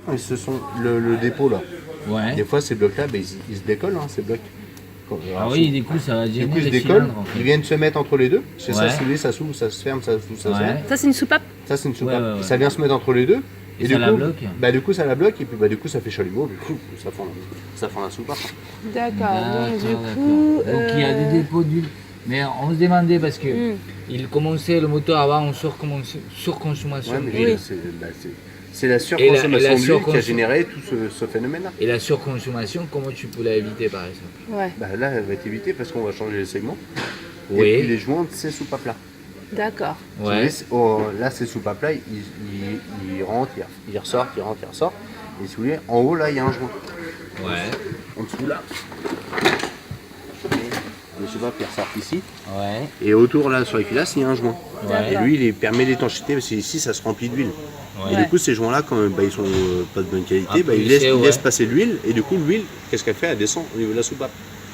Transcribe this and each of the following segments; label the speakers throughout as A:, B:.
A: Quand ils se sont le dépôt là,
B: Ouais.
A: des fois ces blocs là, ils se décollent ces blocs.
B: Ah oui, du coup ça va
A: Du
B: gêner
A: coup ils se
B: les
A: décollent,
B: cylindres en fait.
A: ils viennent se mettre entre les deux. C'est ça,
B: Ouais.
A: si vous voulez, ça s'ouvre, ça se ferme, ça s'ouvre, ça se ferme.
B: Ouais.
C: Ça, c'est une soupape?
A: Ça c'est une soupape.
B: Ouais, ouais, ouais.
A: Ça vient se mettre entre les deux.
B: Et
A: du
B: ça la
A: coup,
B: bloque.
A: du coup ça la bloque et puis du coup ça fait chalumeau, du coup ça fend la soupape.
C: D'accord. Donc, du
B: D'accord,
C: coup.
B: d'accord. Donc il y a des dépôts d'huile. Mais on se demandait parce que il commençait le moteur à avoir une surconsommation
A: Ouais, mais
B: d'huile.
A: c'est la
B: Et
A: surconsommation
B: la
A: d'huile qui a
B: surconsom-
A: généré tout ce phénomène-là.
B: Et la surconsommation, comment tu peux la éviter par exemple?
C: Ouais.
A: Là, elle va être évitée parce qu'on va changer les segments.
B: Oui.
A: Et puis les joints de ces soupapes-là.
C: D'accord.
B: Ouais.
A: Là, ces soupapes-là, ils rentrent, ils ressortent, ils rentrent, ils ressortent. Et si vous voulez, en haut, là, il y a un joint.
B: Ouais.
A: En dessous, là, les soupapes, ils ressortent ici.
B: Ouais.
A: Et autour, là, sur les culasses, il y a un joint.
B: Ouais.
A: Et lui, il permet l'étanchéité parce qu'ici, ça se remplit d'huile.
B: Ouais.
A: Et du coup, ces joints-là, quand ils sont pas de bonne qualité,
B: Un peu
A: ils
B: lissés,
A: laissent
B: ouais.
A: passer l'huile. Et du coup, l'huile, qu'est-ce qu'elle fait? Elle descend au niveau de la soupape.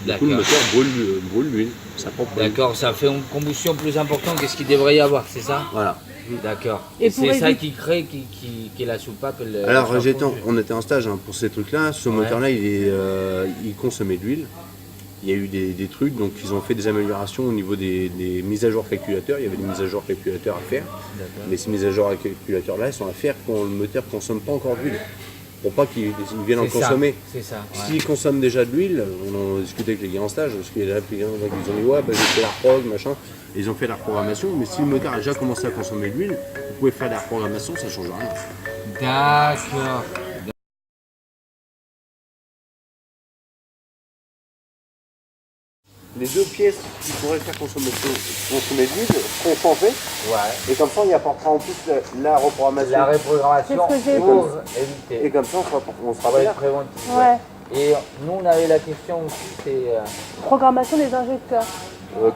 A: Du coup, le
B: D'accord.
A: moteur brûle l'huile. Ça prend pas.
B: D'accord, ça fait une combustion plus importante que ce qu'il devrait y avoir, c'est ça?
A: Voilà.
B: D'accord.
C: Et
B: Et
C: pour
B: c'est ça
C: éviter-
B: qui crée qui est la soupape.
A: Alors,
B: le
A: on était en stage pour ces trucs-là. Ce
B: Ouais.
A: moteur-là, il consommait de l'huile. Il y a eu des trucs, donc ils ont fait des améliorations au niveau des mises à jour calculateurs. Il y avait des mises à jour calculateurs à faire.
B: D'accord.
A: Mais ces mises à jour calculateurs-là, elles sont à faire quand le moteur ne consomme pas encore d'huile. Pour pas qu'ils viennent en
B: C'est ça,
A: consommer.
B: c'est ça. Ouais.
A: S'ils consomment déjà de l'huile, on en discutait avec les gars en stage, parce qu'il y a des gars qui ont dit ouais, j'ai fait la reprog, machin. Et ils ont fait la reprogrammation, mais si le moteur a déjà commencé à consommer de l'huile, vous pouvez faire la reprogrammation, ça ne change rien.
B: D'accord.
A: Les deux pièces qui pourraient faire consommer de l'huile seront changées.
B: Ouais.
A: Et comme ça, on y apportera en plus la reprogrammation.
B: La reprogrammation
C: C'est ce que j'ai
B: pour
A: Et
B: éviter.
A: comme ça, on sera
B: Ça va
A: bien.
B: être préventif.
C: Ouais.
B: Et nous, on avait la question aussi, c'est
C: Programmation des injecteurs.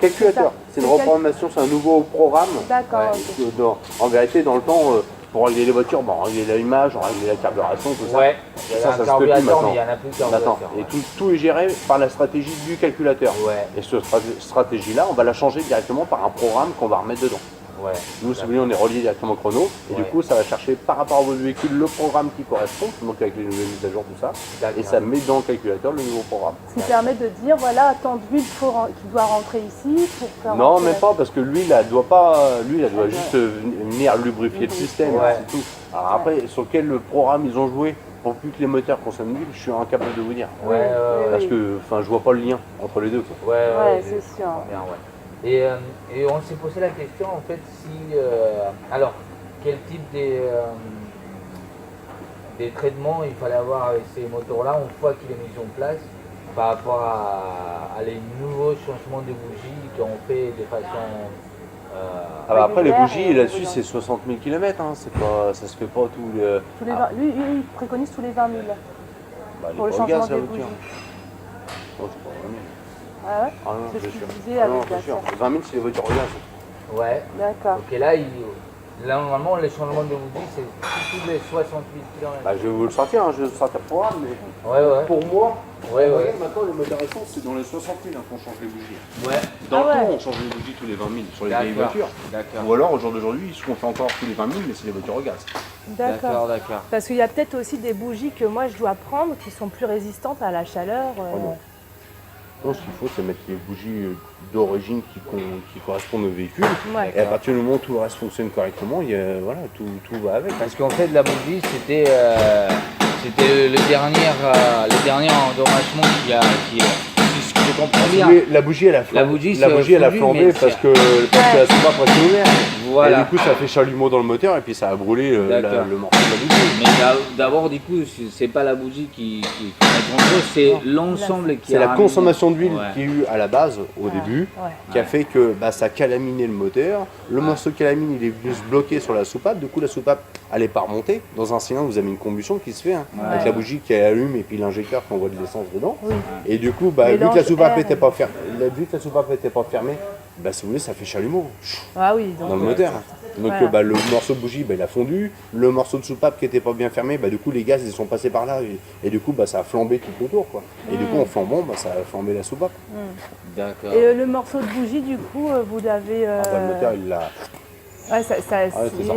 A: Calculateur. C'est une
C: C'est
A: reprogrammation, c'est un nouveau programme.
C: D'accord.
B: Ouais.
C: Ok.
A: En vérité, dans le temps, pour régler les voitures, on régler l'allumage, on régler la carburation, tout ça.
B: ouais. Il y
A: Ça
B: a
A: se
B: un
A: fait plus
B: carburateur,
A: maintenant.
B: mais il n'y en a plus de
A: Maintenant.
B: carburateur.
A: Et tout est géré par la stratégie du calculateur.
B: Ouais.
A: Et cette stratégie-là, on va la changer directement par un programme qu'on va remettre dedans.
B: Ouais.
A: Nous, si vous voulez, on est relié directement au chrono. Et
B: Ouais.
A: du coup, ça va chercher par rapport à votre véhicule le programme qui correspond, donc avec les nouvelles mises à jour, tout ça.
B: D'accord.
A: Et ça met dans le calculateur le nouveau programme.
C: Ce qui permet de dire, voilà, tant d'huile qui doit rentrer ici pour faire.
A: Non,
C: rentrer
A: même
C: la-
A: pas, parce que l'huile, elle doit juste venir lubrifier le système,
B: Ouais.
A: c'est tout. Alors après, sur quel programme ils ont joué pour plus que les moteurs consomment d'huile, je suis incapable de vous dire.
B: Ouais, ouais,
A: Parce
C: oui.
A: que, je vois pas le lien entre les deux, quoi.
B: Ouais,
C: Ouais, c'est sûr.
B: Bien, ouais. Et on s'est posé la question en fait si alors quel type des traitements il fallait avoir avec ces moteurs-là une fois qu'il est mis en place par rapport à les nouveaux changements de bougies qu'on fait de façon
A: Ah bah après, les
C: Régulière
A: bougies,
C: et
A: là-dessus,
C: régulière.
A: c'est 60 000 km, ça se fait pas tout le.
C: Tous les 20 lui, il préconise tous les 20 000
A: Bah,
C: pour le
A: les
C: changement
A: gaz,
C: des
A: la
C: bougies.
A: voiture. Oh, c'est pas 20 000.
C: Ah ouais
A: Ah non,
C: C'est ce
A: c'est
C: qu'il
A: sûr.
C: disait
A: Ah non,
C: avec la
A: c'est sûr.
C: serre.
A: 20 000, c'est les voitures au gaz.
B: ouais.
C: D'accord.
B: Ok, là normalement les changements de bougies c'est tous les 68 km.
A: Bah, je vais vous le sortir, je vais vous sortir le programme, mais
B: Ouais, ouais.
A: pour moi,
B: Ouais,
A: en
B: ouais.
A: vrai, maintenant, les moteurs essence, c'est dans les 60 000 qu'on change les bougies.
B: Ouais.
A: Dans le
C: Ah ouais.
A: temps, on change les bougies tous les 20 000 sur les vieilles
B: D'accord.
A: voitures.
B: D'accord.
A: Ou alors, au jour d'aujourd'hui, ce qu'on fait encore tous les 20 000, mais c'est les voitures au gaz.
C: D'accord.
B: D'accord.
C: Parce qu'il y a peut-être aussi des bougies que moi je dois prendre qui sont plus résistantes à la chaleur.
A: non. Donc, ce qu'il faut, c'est mettre les bougies d'origine qui correspondent au véhicule.
C: Ouais.
A: Et à partir du moment où tout le reste fonctionne correctement, voilà, tout va avec.
B: Parce qu'en fait, la bougie, c'était le dernier endommagement si je comprends bien.
A: Oui, la bougie, elle a flambé.
B: La bougie,
A: La
B: c'est
A: bougie, elle a
B: fondu,
A: flambé
B: mais
A: parce
B: c'est-
A: que la soupape reste ouverte.
B: Voilà.
A: Et du coup, ça fait chalumeau dans le moteur et puis ça a brûlé le
B: D'accord.
A: morceau de la bougie.
B: Mais d'abord, du coup, c'est pas la bougie qui est en cause, c'est l'ensemble qui
A: C'est
B: a
A: la
B: ramené-
A: consommation d'huile
B: Ouais.
A: qu'il y a eu à la base, au début,
C: Ouais.
A: qui a fait que ça a calaminé le moteur. Le morceau de calamine, il est venu se bloquer sur la soupape. Du coup, la soupape, elle n'est pas remontée. Dans un cylindre, vous avez une combustion qui se fait, avec la bougie qui allume et puis l'injecteur qui envoie de l'essence dedans.
C: Oui.
A: Et du coup, vu que la
C: Mélange
A: soupape
C: air.
A: n'était pas fermée, si vous voulez, ça fait chalumeau
C: Ah oui, donc,
A: dans le moteur. Donc
C: Voilà.
A: le morceau de bougie, il a fondu. Le morceau de soupape qui n'était pas bien fermé, du coup les gaz ils sont passés par là et du coup ça a flambé tout autour quoi. Et du coup en flambant, ça a flambé la soupape.
B: D'accord.
C: Et le morceau de bougie, du coup, vous l'avez.
A: Le moteur il l'a
C: Ouais,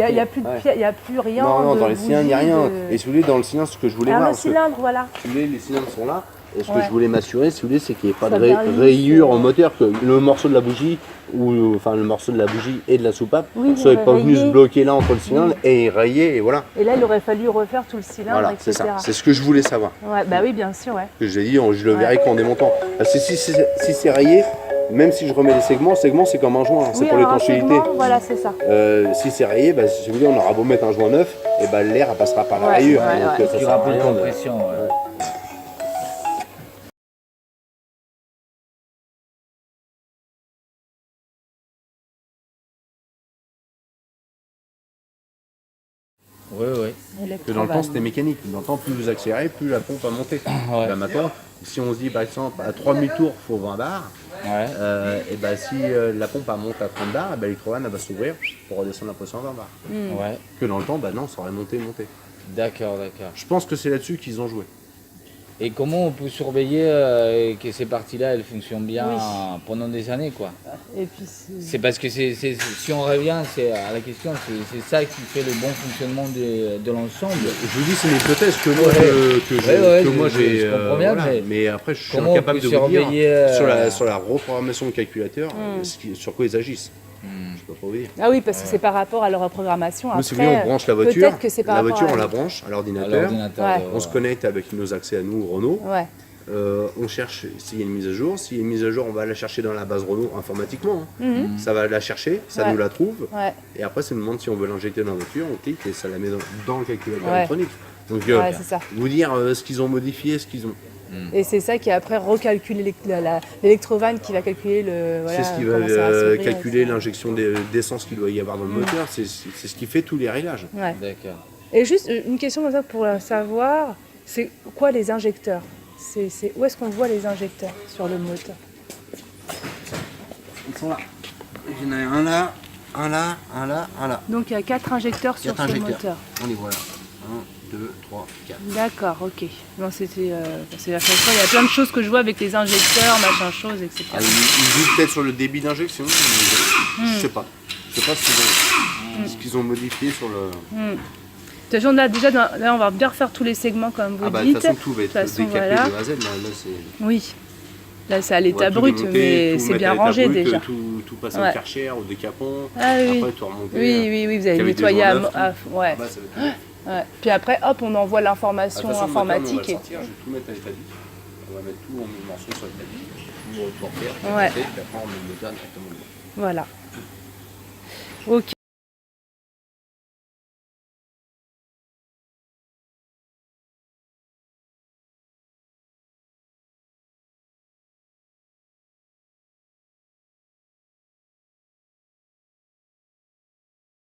C: il n'y a plus de
A: Ouais.
C: pièces, il n'y a plus rien.
A: Non,
C: de
A: dans les cylindres, il n'y a
C: bougies,
A: rien.
C: de-
A: Et si vous voulez, dans le cylindre, ce que je voulais
C: Ah,
A: voir,
C: le
A: parce que,
C: cylindre, voilà.
A: si vous voulez, les cylindres sont là. Et ce que
C: Ouais.
A: je voulais m'assurer, si vous voulez, c'est qu'il n'y ait pas
C: Ça
A: de
C: bien lisse,
A: rayures au moteur, que le morceau de la bougie, ou enfin le morceau de la bougie et de la soupape,
C: Oui,
A: soit
C: il
A: pas venu
C: rayé.
A: se bloquer là entre le cylindre et rayé, et voilà.
C: Et là, il aurait fallu refaire tout le cylindre,
A: Voilà,
C: etc.
A: c'est ça. C'est ce que je voulais savoir.
C: Ouais, bah oui, bien sûr, ouais.
A: Que j'ai dit, je le verrai qu'en démontant. Parce que si c'est rayé, même si je remets les segments, c'est comme un joint, hein, c'est
C: Oui,
A: pour
C: alors un
A: l'étanchéité.
C: segment, voilà, c'est ça.
A: Si c'est rayé, bah, si vous voulez, on aura beau mettre un joint neuf, et bah, l'air elle passera par la
C: Ouais,
A: rayure.
C: ouais,
A: donc
C: ouais.
A: ça
B: Il y
A: sert
B: aura
A: à
B: plus de
A: rien de-
B: compression. Ouais. Oui, oui.
A: Que dans le temps c'était mécanique. Dans le temps, plus vous accélérez, plus la pompe a monté.
B: Ouais.
A: Là, maintenant, si on se dit par exemple à 3000 tours, il faut 20 bars,
B: Ouais.
A: et bah, si la pompe elle monte à 30 bars, bah, l'électrovanne elle va s'ouvrir pour redescendre la pression à 20 bars.
B: Ouais.
A: Que dans le temps, bah non, ça aurait monté.
B: D'accord, d'accord.
A: Je pense que c'est là-dessus qu'ils ont joué.
B: Et comment on peut surveiller que ces parties-là, elles fonctionnent bien
C: Oui.
B: pendant des années, quoi?
C: Et puis,
B: C'est parce que si on revient à la question, c'est ça qui fait le bon fonctionnement de l'ensemble.
A: Je vous dis, c'est une hypothèse que moi,
B: Ouais,
A: que moi
B: je
A: j'ai.
B: comprends bien,
A: mais après, je suis
B: comment on
A: incapable
B: peut
A: de vous dire
B: surveiller,
A: sur la reprogrammation du calculateur, sur quoi ils agissent. Je peux pas vous dire.
C: Ah oui, parce que c'est par rapport à leur reprogrammation.
A: Nous,
C: Après,
A: si vous voulez, on branche la voiture.
C: peut-être que c'est par
A: La
C: rapport
A: voiture,
C: à...
A: on la branche à
B: à
A: l'ordinateur.
B: l'ordinateur?
C: Ouais.
A: On se connecte avec nos accès à nous, Renault.
C: Ouais,
A: On cherche s'il y a une mise à jour. S'il y a une mise à jour, on va la chercher dans la base Renault informatiquement. hein. Ça va la chercher, ça
C: Ouais.
A: nous la trouve.
C: ouais,
A: Et après, ça nous demande si on veut l'injecter dans la voiture. On clique et ça la met dans le calculateur
C: Ouais.
A: électronique. Donc,
C: ouais, c'est ça.
A: vous dire ce qu'ils ont modifié, ce qu'ils ont.
C: Et c'est ça qui après recalcule l'électrovanne qui va calculer le. Voilà,
A: C'est ce qui va
C: comment ça va s'ouvrir,
A: calculer
C: etc.
A: l'injection d'essence qu'il doit y avoir dans le moteur. C'est ce qui fait tous les réglages.
C: Ouais.
B: D'accord.
C: Et juste une question comme ça pour savoir, c'est quoi les injecteurs? Où est-ce qu'on voit les injecteurs sur le moteur?
A: Ils sont là. Il y en a un là, un là, un là, un là.
C: Donc il y a 4 injecteurs sur
A: 4
C: ce
A: injecteurs.
C: moteur.
A: On les voit là. 1, 2, 3, 4.
C: D'accord, ok. Non, c'était. Parce qu'à chaque fois, il y a plein de choses que je vois avec les injecteurs, machin chose, etc.
A: Ah, ils jouent peut-être sur le débit d'injection. Je sais pas. Je sais pas ce qu'ils ont modifié sur le.
C: De toute façon, là, déjà, là, on va bien refaire tous les segments comme vous
A: Ah bah de
C: dites.
A: toute façon tout va être
C: De toute façon,
A: décapé
C: voilà.
A: de A à Z. Là c'est.
C: Oui. Là, c'est à l'état
A: On va tout
C: brut,
A: démonter,
C: mais
A: tout
C: c'est
A: mettre
C: bien
A: à l'état
C: rangé
A: brut,
C: déjà.
A: Tout passer
C: Ouais.
A: au karcher, au décapon.
C: Ah oui.
A: Après tout remonter.
C: Oui, vous avez
A: Qu'avec des
C: nettoyé
A: joints
C: à.
A: neufs,
C: Ouais.
A: Bah, ça va être
C: Ouais. Puis après, hop, on envoie
A: De toute
C: l'information
A: façon, le moteur, nous, on va le
C: informatique.
A: sortir, je vais tout mettre à l'état vif. On va mettre tout en morceaux sur l'état vif. Tout reporter,
C: Ouais.
A: puis après on met le moteur directement dedans.
C: Voilà. Ok.